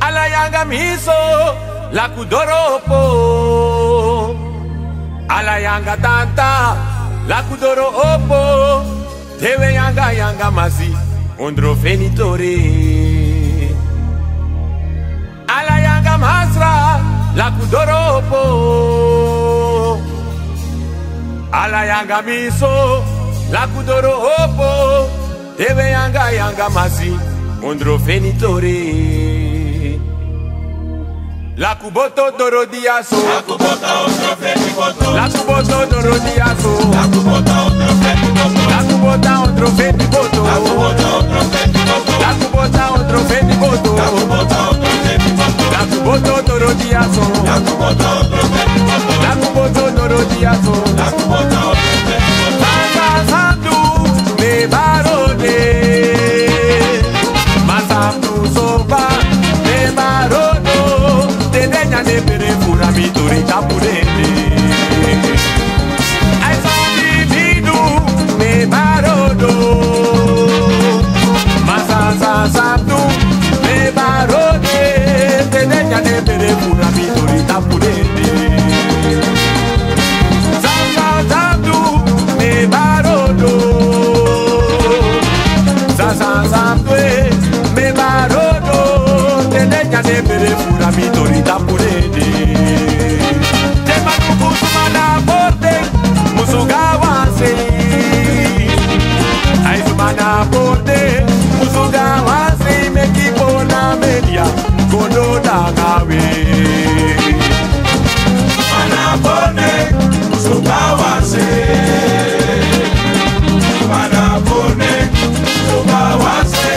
ala yanga miso la kudoropo, ala yanga tanta la kudoropo, tewe yanga masi ondro fenitore, ala yanga masra la kudoropo, ala yanga miso la kudoropo, tewe yanga masi ondro fenitore. La kuboto doro diaso, la kubota ondro feniboto, la kuboto doro diaso, la kubota ondro feniboto, la kubota ondro feniboto, la kubota ondro feniboto, la kubota ondro feniboto, la kubota ondro feniboto, la kuboto doro diaso, la kubota ondro feniboto, la kuboto doro diaso, la kubota ondro feniboto. Masa sandu me barone, masamdu soba me barone. Tenenya ne pere pura mi torita purende. Ai sono vidu me barodo. Masa sandu me barode. Tenenya ne pere pura mi torita purende. Sandu me barodo. Sandu me barodo. Tenenya ne pere pura mi torita purende. Tema no kusumana borde musugawa sei. Ai sumana borde musugawa sei mekipo na media kono dagawe. Sumana borde musugawa sei. Sumana borde musugawa sei.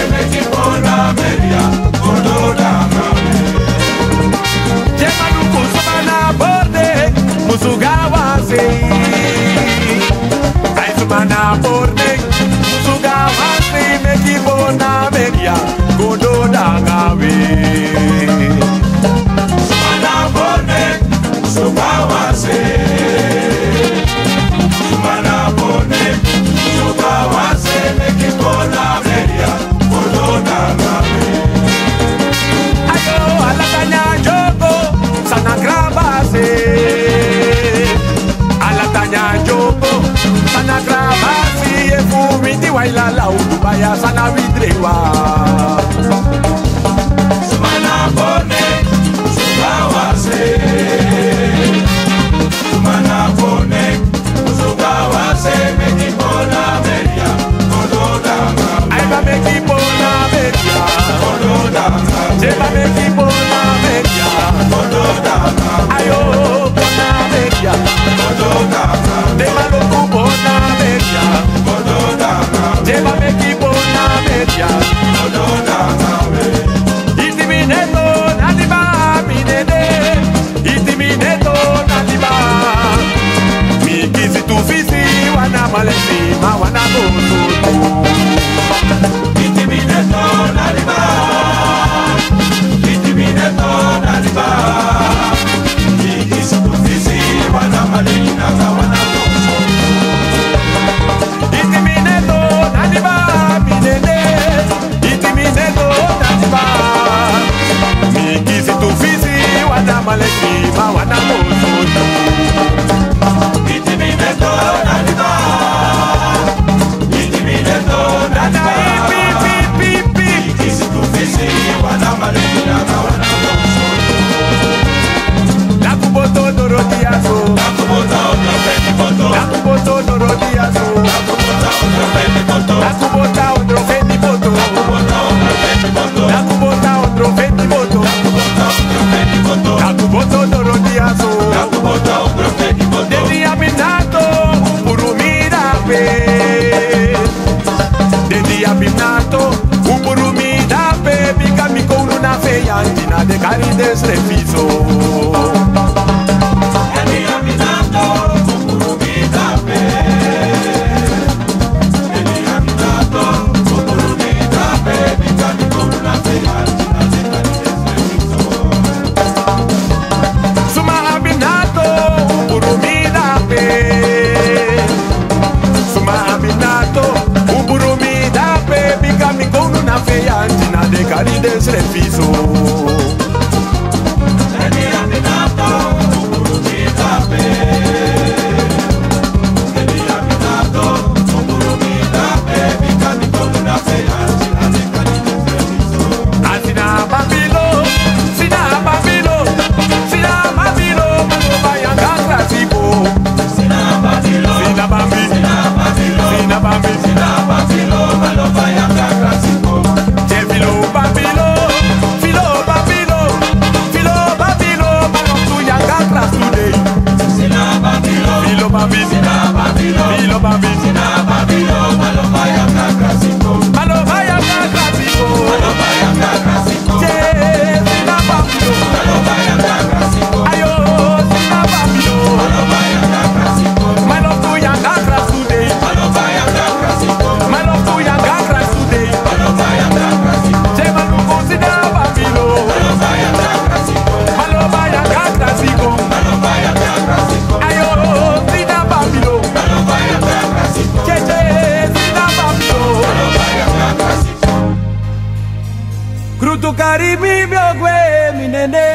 Marimi miogwe minene,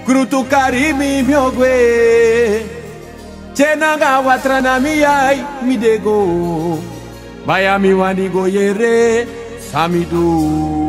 Krutu karimi miogwe, Chenanga watrana miyai midego, Bayami wanigo yere samidu.